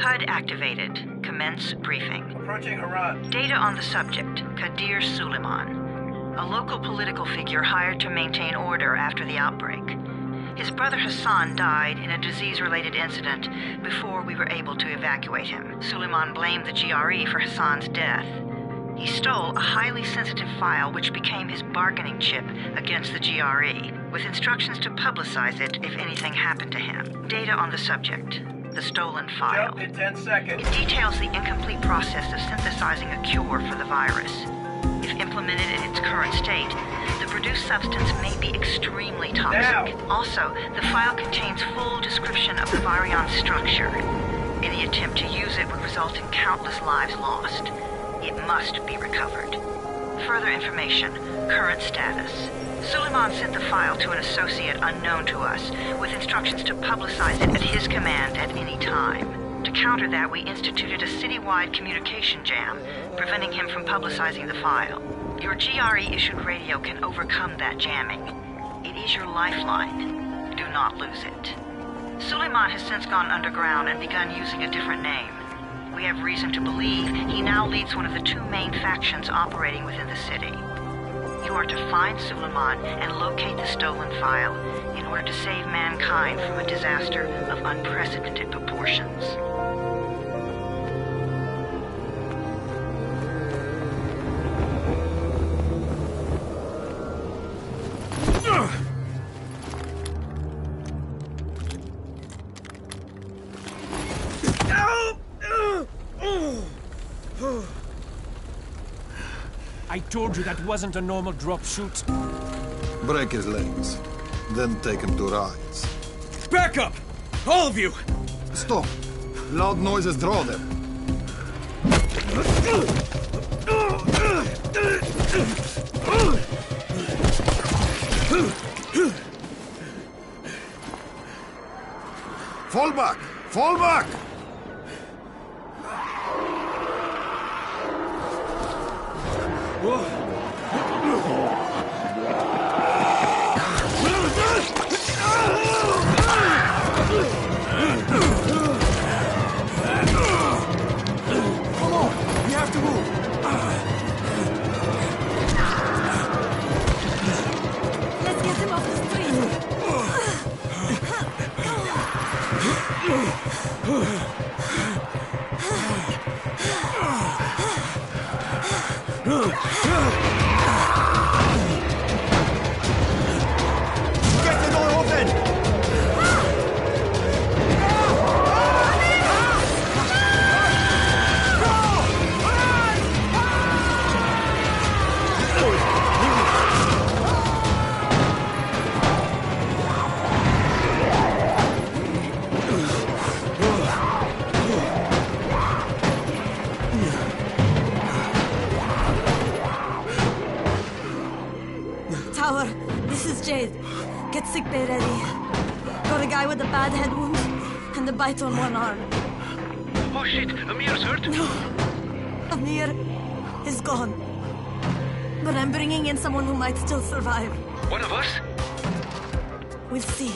HUD activated. Commence briefing. Approaching Harran. Data on the subject, Kadir Suleiman. A local political figure hired to maintain order after the outbreak. His brother Hassan died in a disease-related incident before we were able to evacuate him. Suleiman blamed the GRE for Hassan's death. He stole a highly sensitive file which became his bargaining chip against the GRE, with instructions to publicize it if anything happened to him. Data on the subject, the stolen file. Jump in 10 seconds. It details the incomplete process of synthesizing a cure for the virus. If implemented in its current state, the produced substance may be extremely toxic. Now. Also, the file contains full description of the virion structure. Any attempt to use it would result in countless lives lost. It must be recovered. Further information, current status. Suleiman sent the file to an associate unknown to us, with instructions to publicize it at his command at any time. To counter that, we instituted a citywide communication jam, preventing him from publicizing the file. Your GRE-issued radio can overcome that jamming. It is your lifeline. Do not lose it. Suleiman has since gone underground and begun using a different name. We have reason to believe he now leads one of the two main factions operating within the city. You are to find Suleiman and locate the stolen file in order to save mankind from a disaster of unprecedented proportions. I told you that wasn't a normal drop shoot. Break his legs, then take him to rides. Back up! All of you! Stop! Loud noises draw them. Fall back! Fall back! Come on! We have to move! Let's get him off the Get the door open! tower. This is Jade. Get sickbay ready. Got a guy with a bad head wound and a bite on one arm. Oh shit, Amir's hurt. No. Amir is gone. But I'm bringing in someone who might still survive. One of us? We'll see.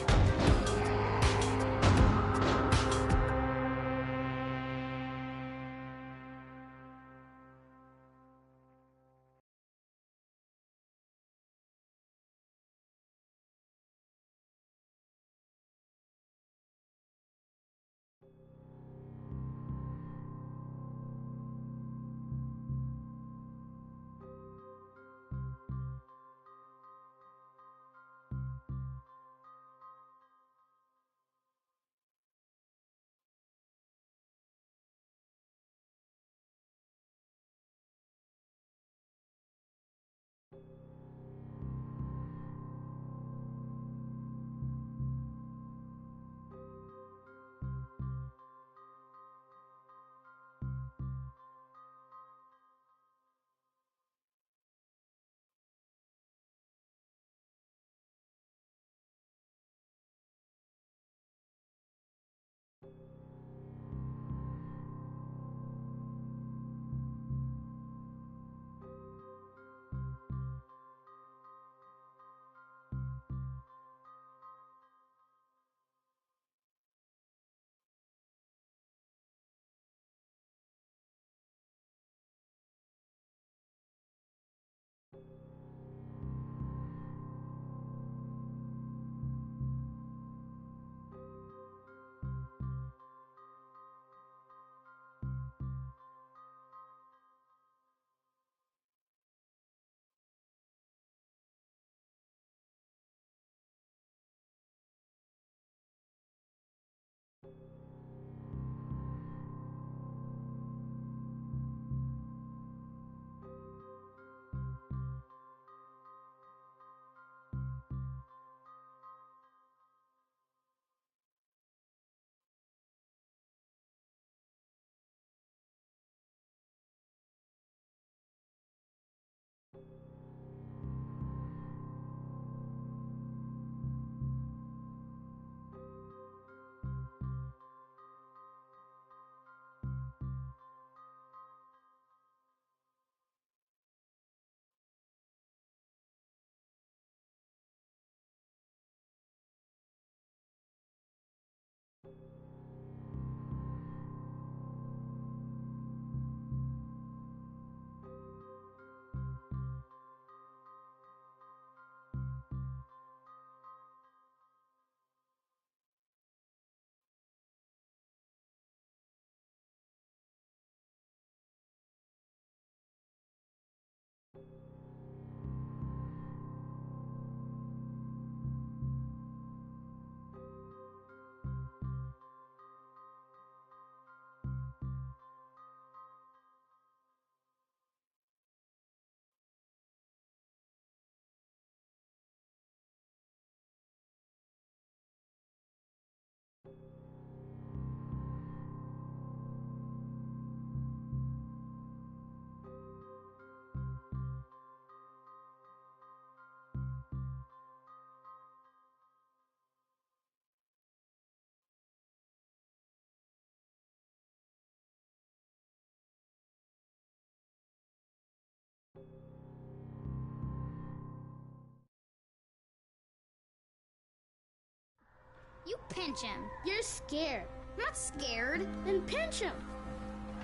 You pinch him. You're scared. I'm not scared. Then pinch him.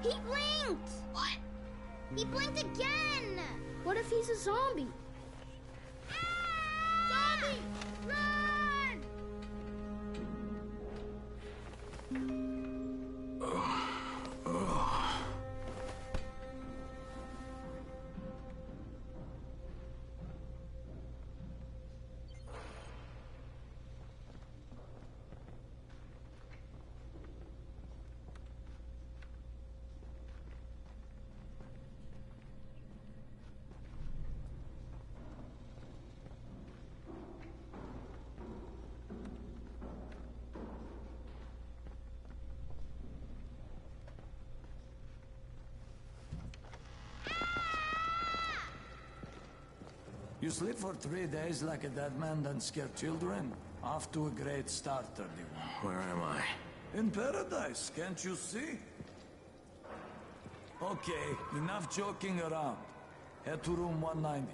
He blinked. What? He blinked again. What if he's a zombie? Ah! Zombie! Run! You sleep for 3 days like a dead man, then scare children? Off to a great start, 31. Where am I? In paradise, can't you see? Okay, enough joking around. Head to room 190.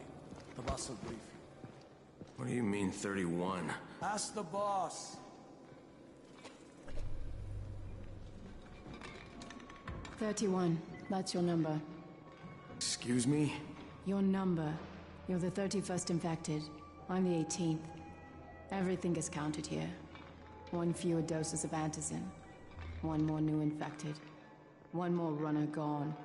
The boss will brief you. What do you mean, 31? Ask the boss. "31. That's your number. Excuse me? Your number. You're the 31st infected. I'm the 18th. Everything is counted here. 1 fewer doses of antizin. 1 more new infected. 1 more runner gone.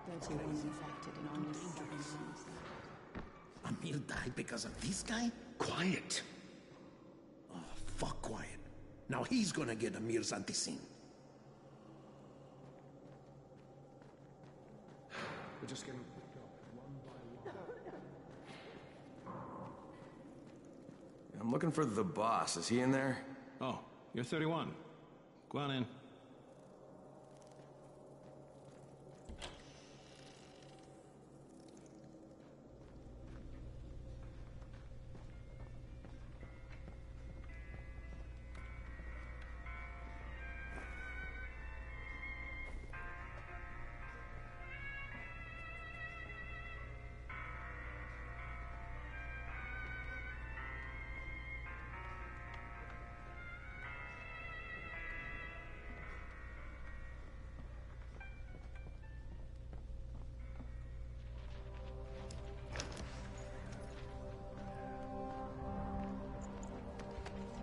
31 infected in almost 7 months. Amir died because of this guy? Quiet. Oh, fuck quiet. Now he's gonna get Amir's anti-scene. We're just getting... I'm looking for the boss. Is he in there? Oh, you're 31. Go on in.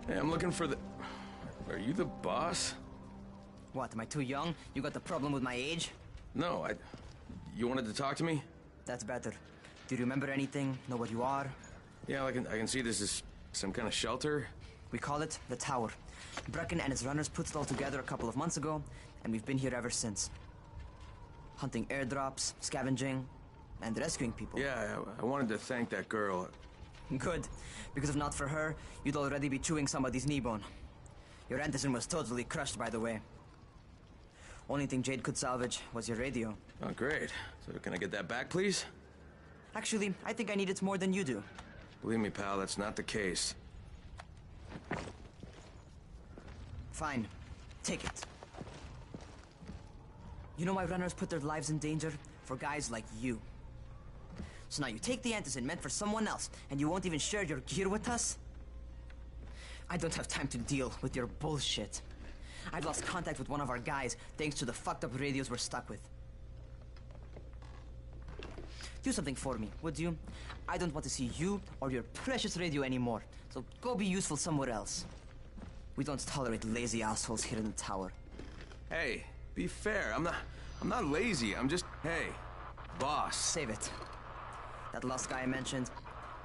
Hey, I'm looking for the... Are you the boss? What, am I too young? You got the problem with my age? No, You wanted to talk to me? That's better. Do you remember anything? Know what you are? Yeah, I can see this is some kind of shelter. We call it the Tower. Brecken and his runners put it all together a couple of months ago, and we've been here ever since. Hunting airdrops, scavenging, and rescuing people. Yeah, I wanted to thank that girl. Good, because if not for her, you'd already be chewing somebody's knee bone. Your antizin was totally crushed, by the way. Only thing Jade could salvage was your radio. Oh, great. So can I get that back, please? Actually, I think I need it more than you do. Believe me, pal, that's not the case. Fine. Take it. You know why runners put their lives in danger? For guys like you. So now you take the antizin meant for someone else, and you won't even share your gear with us? I don't have time to deal with your bullshit. I've lost contact with one of our guys, thanks to the fucked up radios we're stuck with. Do something for me, would you? I don't want to see you or your precious radio anymore, so go be useful somewhere else. We don't tolerate lazy assholes here in the tower. Hey, be fair. I'm not lazy. I'm just... Hey, boss. Save it. That last guy I mentioned,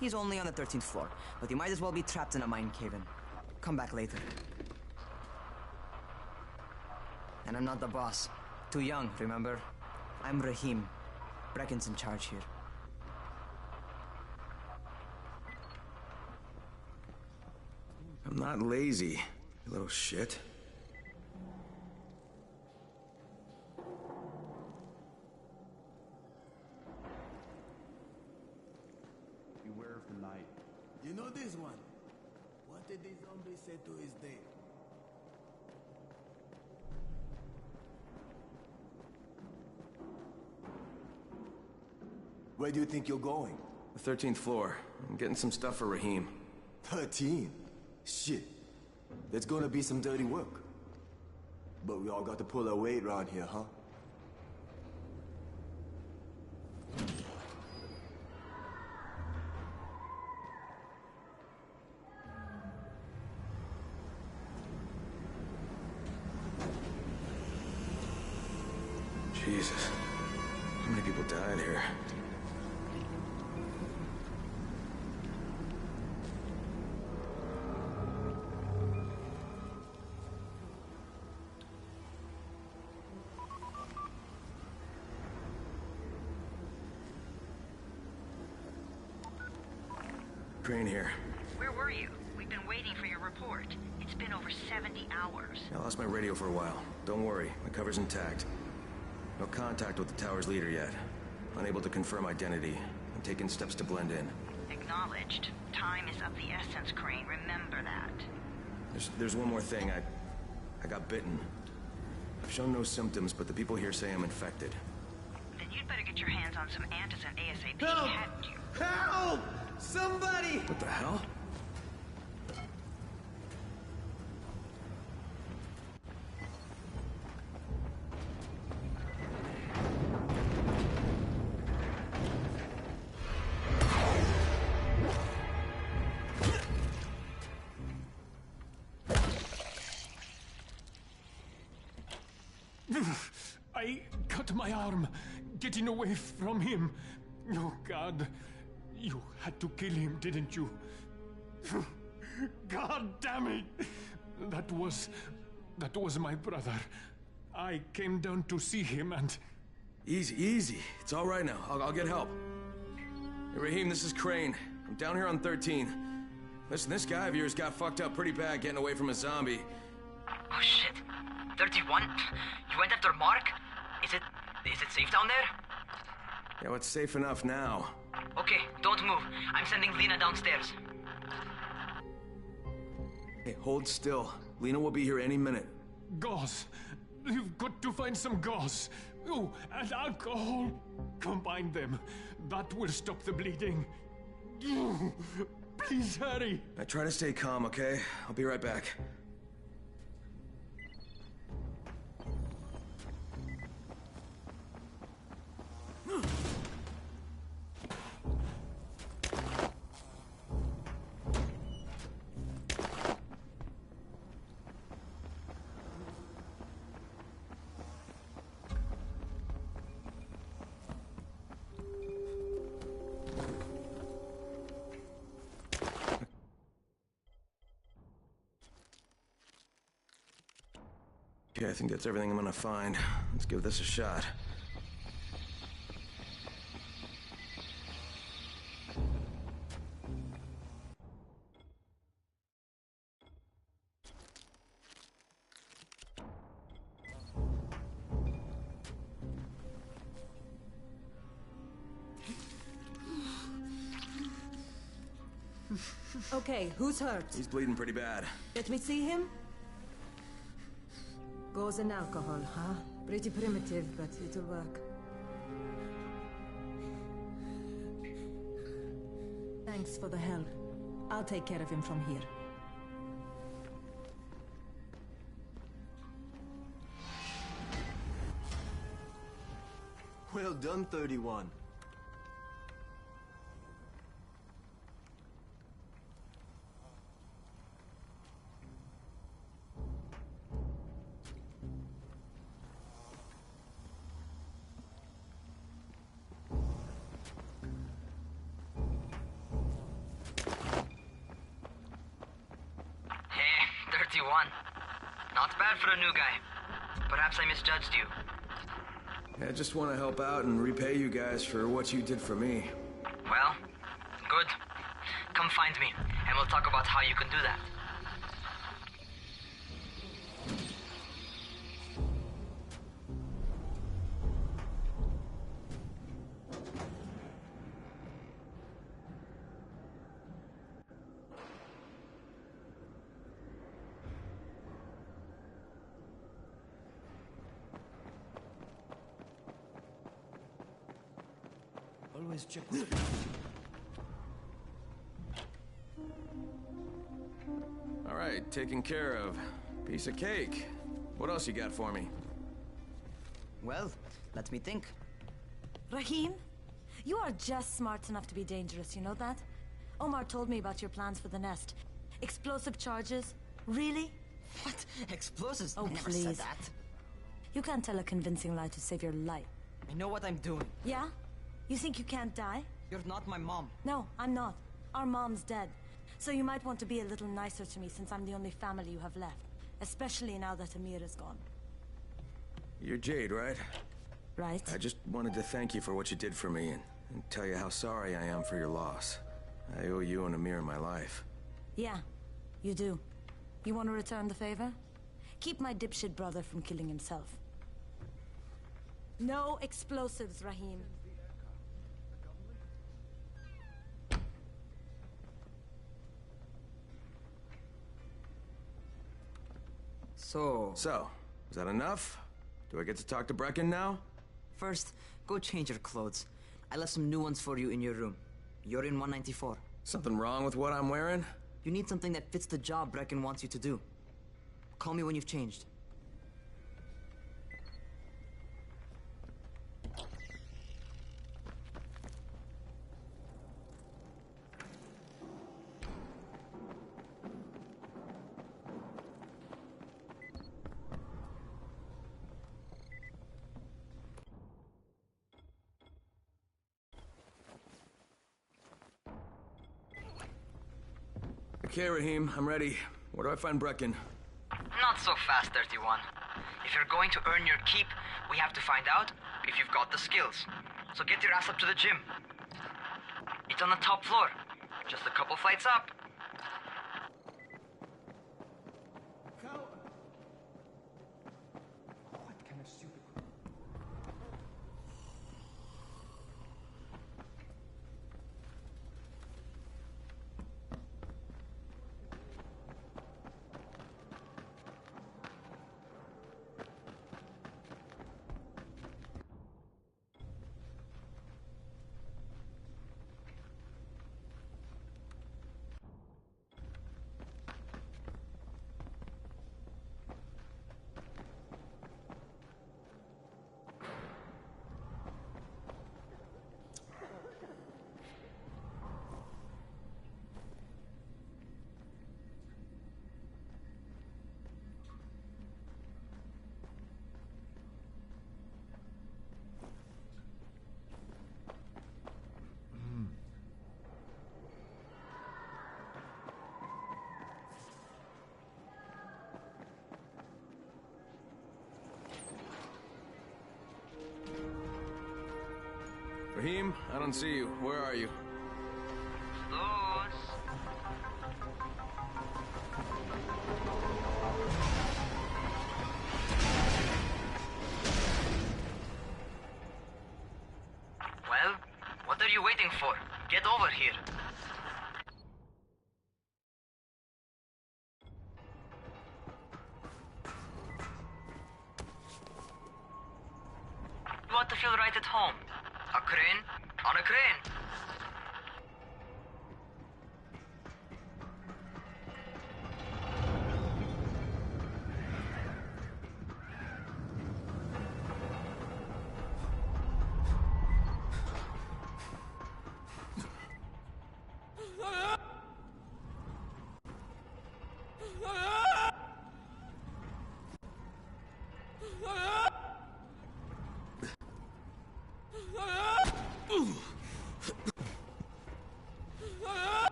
he's only on the 13th floor, but he might as well be trapped in a mine cave-in. Come back later. And I'm not the boss. Too young, remember? I'm Rahim. Brecken's in charge here. I'm not lazy, you little shit. Beware of the light. You know this one? What did the zombie say to his date? Where do you think you're going? The 13th floor. I'm getting some stuff for Rahim. 13? Shit. There's gonna be some dirty work. But we all got to pull our weight around here, huh? Jesus. How many people died here? Crane here. Where were you? We've been waiting for your report. It's been over 70 hours. I lost my radio for a while. Don't worry, my cover's intact. No contact with the tower's leader yet. Unable to confirm identity. I'm taking steps to blend in. Acknowledged. Time is of the essence, Crane. Remember that. There's one more thing. I got bitten. I've shown no symptoms, but the people here say I'm infected. Then you'd better get your hands on some antizin ASAP, Help! hadn't you? Help! Somebody! What the hell? I cut my arm. getting away from him. Oh, God. You had to kill him, didn't you? God damn it! That was my brother. I came down to see him and... Easy, easy. It's all right now. I'll get help. Hey, Raheem, this is Crane. I'm down here on 13. Listen, this guy of yours got fucked up pretty bad getting away from a zombie. Oh shit. 31? You went after Mark? Is it safe down there? Yeah, well, it's safe enough now. Okay, don't move. I'm sending Lena downstairs. Hey, hold still. Lena will be here any minute. Gauze. You've got to find some gauze. Oh, and alcohol. Combine them. That will stop the bleeding. Please hurry. Now try to stay calm, okay? I'll be right back. Okay, I think that's everything I'm gonna find. Let's give this a shot. Okay, who's hurt? He's bleeding pretty bad. Let me see him. Gauze and alcohol, huh? Pretty primitive, but it'll work. Thanks for the help. I'll take care of him from here. Well done, 31. Not bad for a new guy. Perhaps I misjudged you. I just want to help out and repay you guys for what you did for me. Well, good. Come find me, and we'll talk about how you can do that. Always check. All right, taken care of. Piece of cake. What else you got for me? Well, let me think. Raheem, you are just smart enough to be dangerous, you know that? Omar told me about your plans for the nest. Explosive charges? Really? What? Explosives? Oh, I never please. said that. You can't tell a convincing lie to save your life. I know what I'm doing. Yeah? You think you can't die? You're not my mom. No, I'm not. Our mom's dead. So you might want to be a little nicer to me since I'm the only family you have left. Especially now that Amir is gone. You're Jade, right? Right. I just wanted to thank you for what you did for me and tell you how sorry I am for your loss. I owe you and Amir my life. Yeah, you do. You want to return the favor? Keep my dipshit brother from killing himself. No explosives, Raheem. So, is that enough? Do I get to talk to Brecken now? First, go change your clothes. I left some new ones for you in your room. You're in 194. Something wrong with what I'm wearing? You need something that fits the job Brecken wants you to do. Call me when you've changed. Okay, Raheem, I'm ready. Where do I find Brecken? Not so fast, 31. If you're going to earn your keep, we have to find out if you've got the skills. So get your ass up to the gym. It's on the top floor. Just a couple flights up. What kind of stupid... Raheem, I don't see you. Where are you? Well, what are you waiting for? Get over here. You want to feel right at home? A crane? On a crane.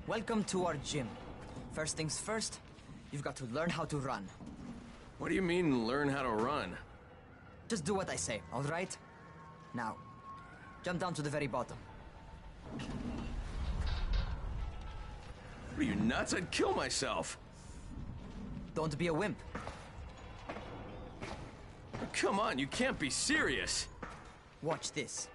Welcome to our gym. First things first, you've got to learn how to run. What do you mean, learn how to run? Just do what I say, all right? Now, jump down to the very bottom. What are you, nuts? I'd kill myself. Don't be a wimp. Come on, you can't be serious. Watch this.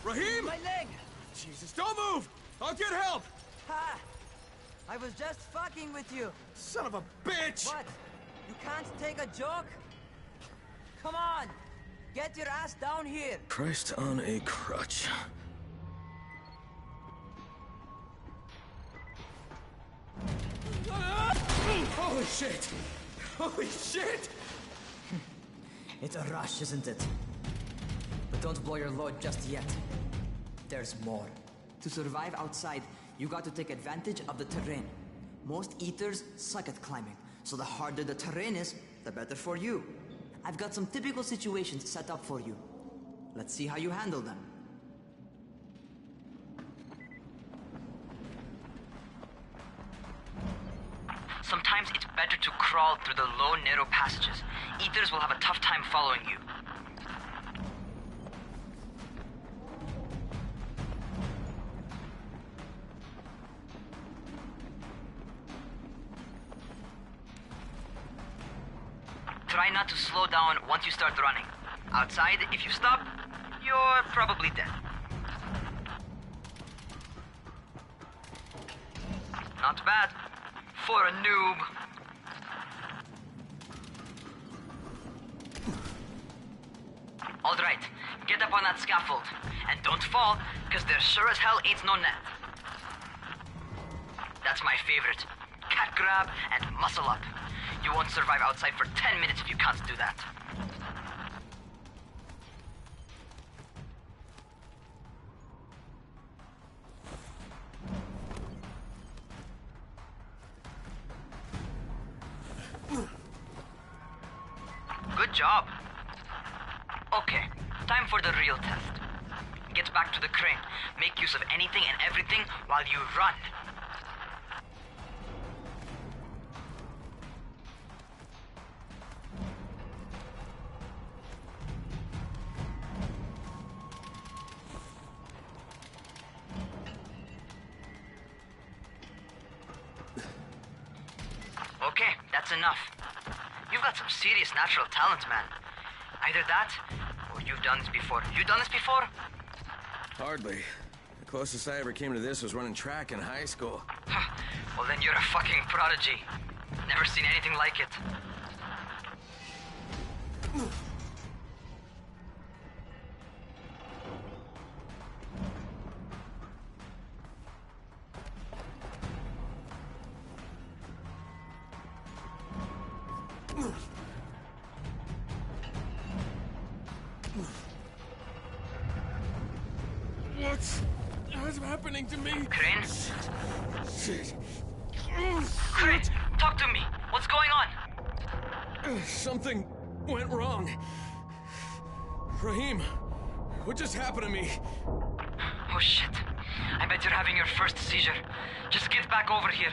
Raheem! My leg! Jesus, don't move! I'll get help! Ha! I was just fucking with you. Son of a bitch! What? You can't take a joke? Come on! Get your ass down here! Christ on a crutch. Holy shit! Holy shit! It's a rush, isn't it? But don't blow your load just yet. There's more. To survive outside, you got to take advantage of the terrain. Most eaters suck at climbing, so the harder the terrain is, the better for you. I've got some typical situations set up for you. Let's see how you handle them. Sometimes it's better to crawl through the low, narrow passages. Eaters will have a tough time following you. Try not to slow down once you start running. Outside, if you stop, you're probably dead. Not bad. For a noob. Alright, get up on that scaffold. And don't fall, because there sure as hell ain't no net. That's my favorite. Cat grab and muscle up. You won't survive outside for 10 minutes if you can't do that. Good job. Okay, time for the real test. Get back to the crane. Make use of anything and everything while you run. Okay, that's enough. You've got some serious natural talent, man. Either that, or you've done this before. You done this before? Hardly. The closest I ever came to this was running track in high school. Well, then you're a fucking prodigy. Never seen anything like it. What's happening to me? Crane? Shit. Crane, talk to me. What's going on? Something went wrong. Rahim, what just happened to me? Oh shit. I bet you're having your first seizure. Just get back over here.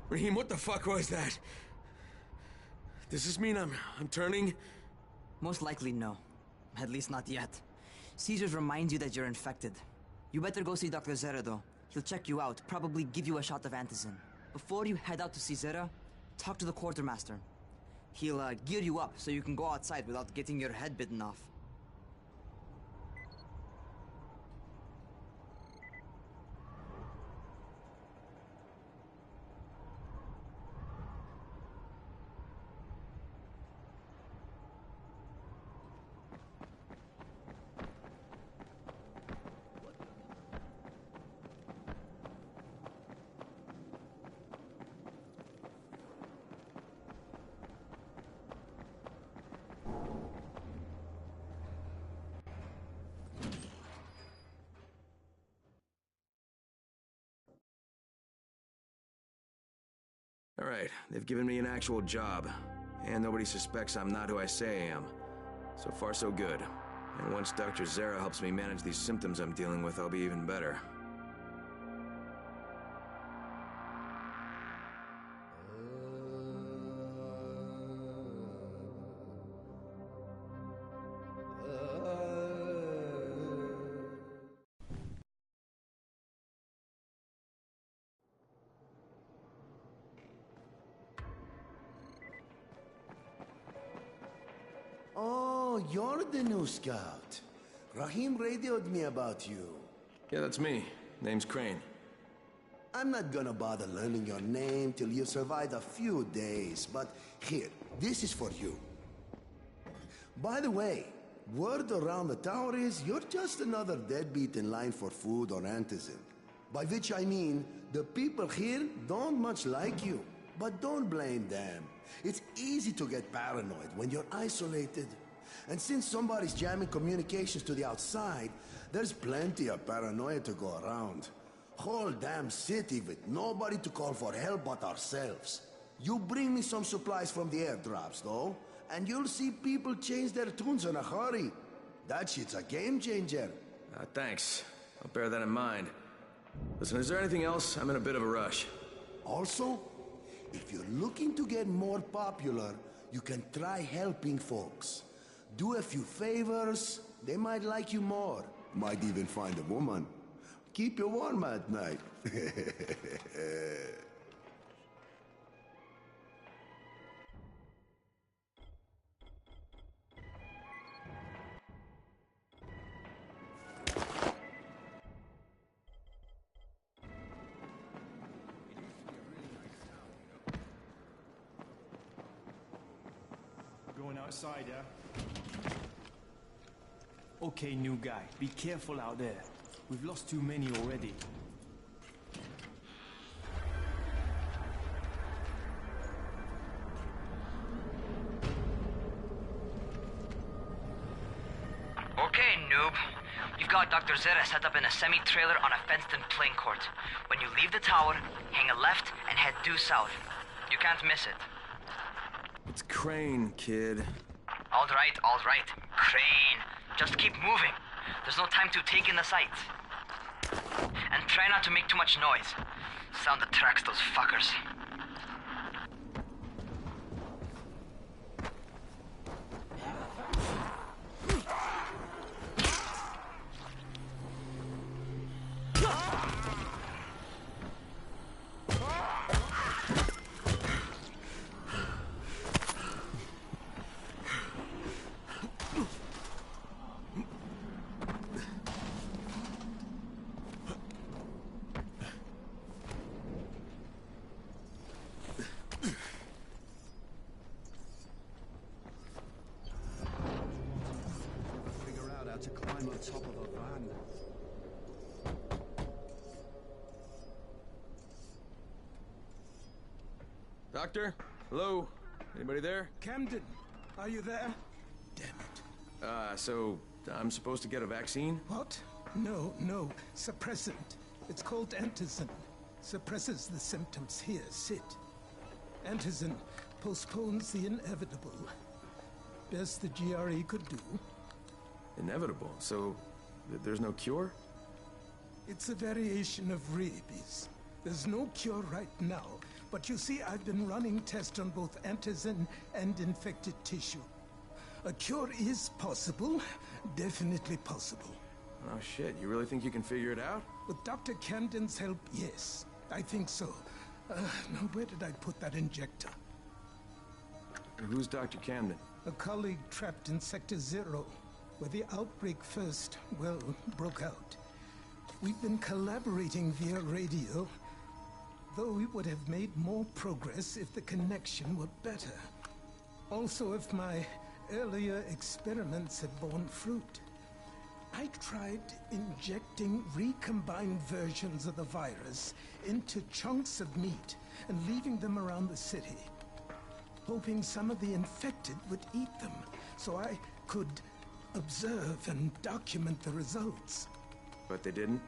Rahim, what the fuck was that? Does this mean I'm turning? Most likely no. At least not yet. Seizures remind you that you're infected. You better go see Dr. Zera though. He'll check you out, probably give you a shot of antizin. Before you head out to see Zera, talk to the quartermaster. He'll gear you up so you can go outside without getting your head bitten off. All right, they've given me an actual job, and nobody suspects I'm not who I say I am. So far, so good. And once Dr. Zera helps me manage these symptoms I'm dealing with, I'll be even better. Oh, you're the new scout. Rahim radioed me about you. Yeah, that's me. Name's Crane. I'm not gonna bother learning your name till you've survived a few days, but here, this is for you. By the way, word around the tower is you're just another deadbeat in line for food or antizin. By which I mean, the people here don't much like you. But don't blame them. It's easy to get paranoid when you're isolated. And since somebody's jamming communications to the outside, there's plenty of paranoia to go around. Whole damn city with nobody to call for help but ourselves. You bring me some supplies from the airdrops, though, and you'll see people change their tunes in a hurry. That shit's a game changer. Thanks. I'll bear that in mind. Listen, is there anything else? I'm in a bit of a rush. Also, if you're looking to get more popular, you can try helping folks. Do a few favors, they might like you more. Might even find a woman. Keep you warm at night. outside, yeah? Okay, new guy. Be careful out there. We've lost too many already. Okay, noob. You've got Dr. Zera set up in a semi-trailer on a fenced-in playing court. When you leave the tower, hang a left and head due south. You can't miss it. It's Crane, kid. All right. Crane. Just keep moving. There's no time to take in the sights. And try not to make too much noise. Sound attracts those fuckers. To climb on top of a van. Doctor? Hello? Anybody there? Camden, are you there? Damn it. So I'm supposed to get a vaccine? What? No. Suppressant. It's called antizin. Suppresses the symptoms. Here, sit. Antizin postpones the inevitable. Best the GRE could do. Inevitable? So there's no cure? It's a variation of rabies. There's no cure right now, but you see, I've been running tests on both antizin and infected tissue. A cure is possible, definitely possible. Oh shit, you really think you can figure it out? With Dr. Camden's help, yes. I think so. Now where did I put that injector? Who's Dr. Camden? A colleague trapped in Sector 0, where the outbreak first, well, broke out. We've been collaborating via radio, though we would have made more progress if the connection were better. Also, if my earlier experiments had borne fruit. I tried injecting recombined versions of the virus into chunks of meat and leaving them around the city, hoping some of the infected would eat them, so I could observe and document the results. But they didn't?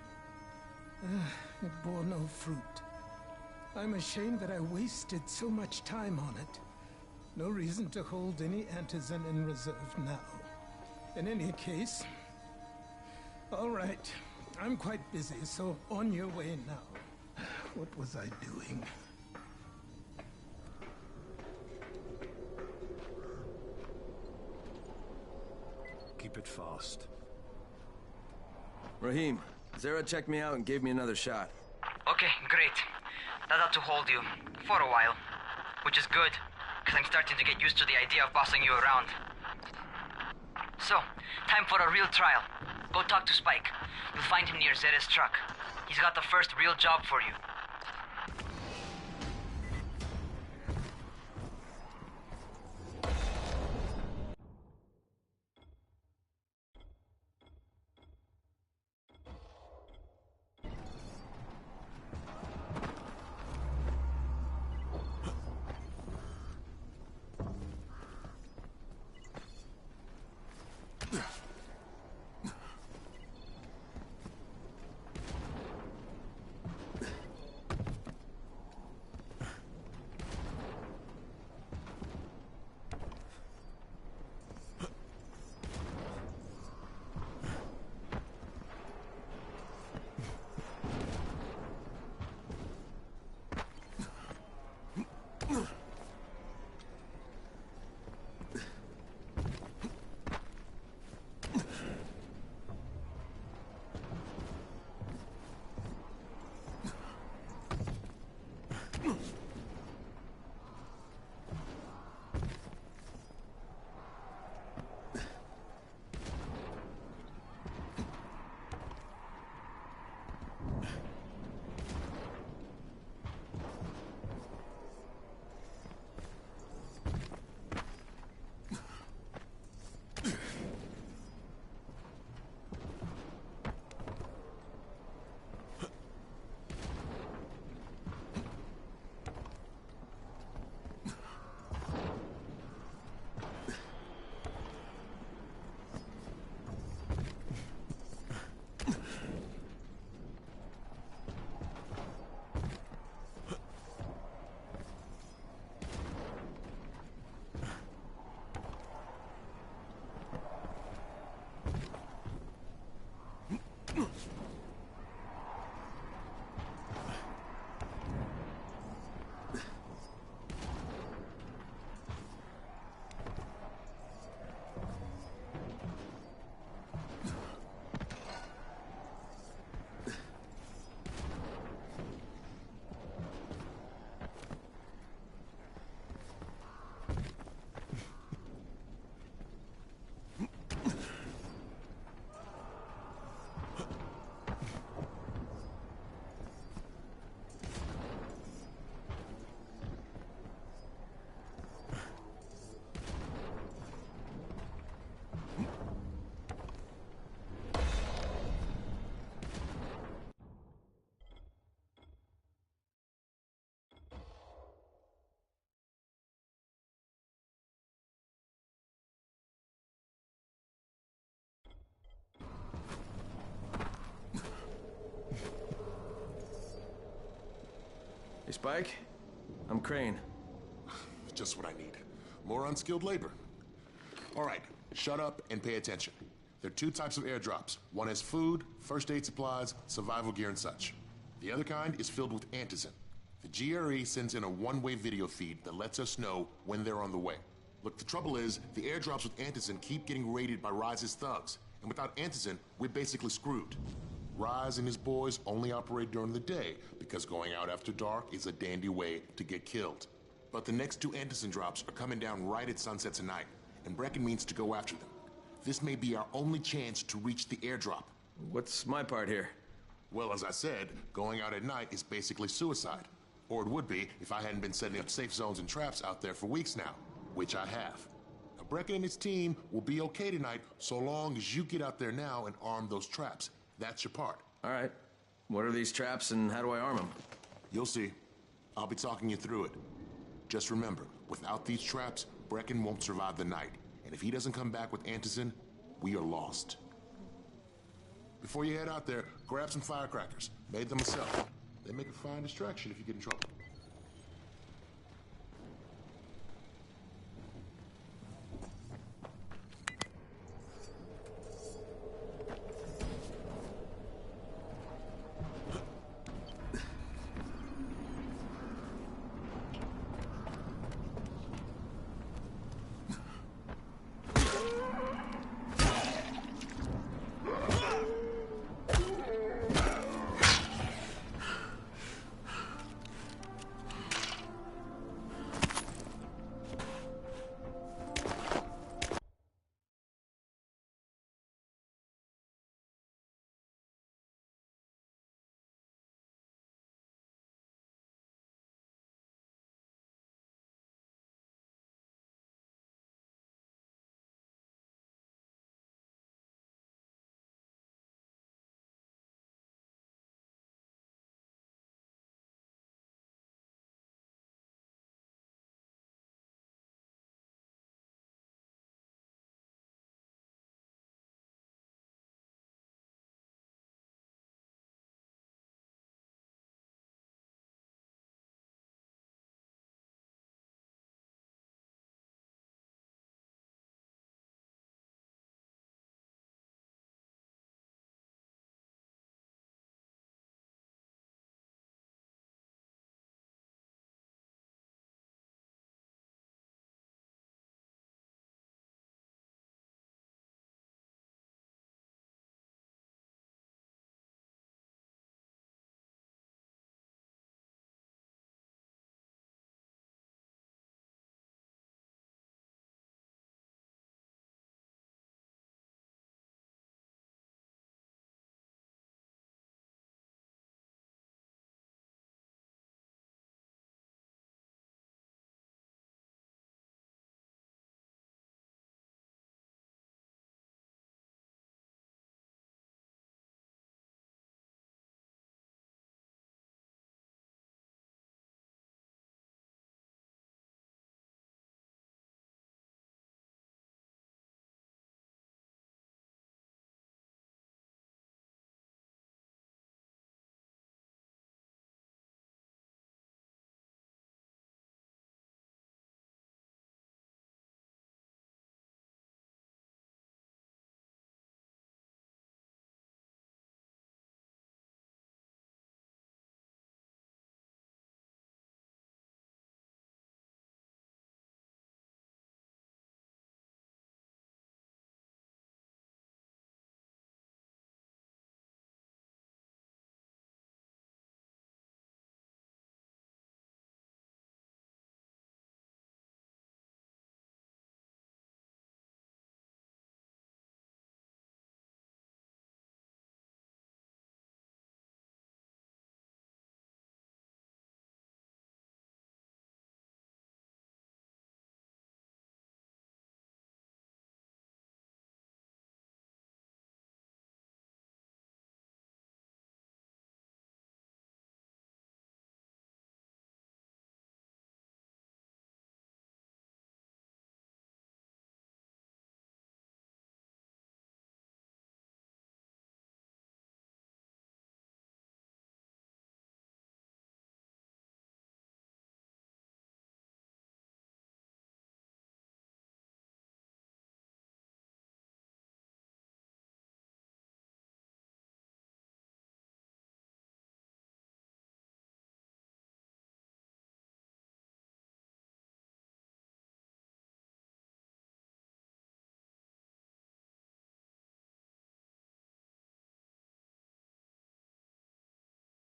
It bore no fruit. I'm ashamed that I wasted so much time on it. No reason to hold any antizin in reserve now. In any case, all right. I'm quite busy, so on your way now. What was I doing? Keep it fast. Rahim, Zara checked me out and gave me another shot. Okay, great. That ought to hold you. For a while. Which is good, because I'm starting to get used to the idea of bossing you around. So, time for a real trial. Go talk to Spike. You'll find him near Zera's truck. He's got the first real job for you. Spike? I'm Crane. Just what I need. More unskilled labor. All right, shut up and pay attention. There are two types of airdrops. One has food, first aid supplies, survival gear and such. The other kind is filled with antizin. The GRE sends in a one-way video feed that lets us know when they're on the way. Look, the trouble is, the airdrops with antizin keep getting raided by Rise's thugs. And without antizin, we're basically screwed. Rise and his boys only operate during the day because going out after dark is a dandy way to get killed. But the next two antizin drops are coming down right at sunset tonight, and Brecken means to go after them. This may be our only chance to reach the airdrop. What's my part here? Well, as I said, going out at night is basically suicide. Or it would be if I hadn't been setting up safe zones and traps out there for weeks now, which I have. Now, Brecken and his team will be okay tonight so long as you get out there now and arm those traps. That's your part. All right. What are these traps and how do I arm them? You'll see. I'll be talking you through it. Just remember, without these traps, Brecken won't survive the night. And if he doesn't come back with antizin, we are lost. Before you head out there, grab some firecrackers. Made them myself. They make a fine distraction if you get in trouble.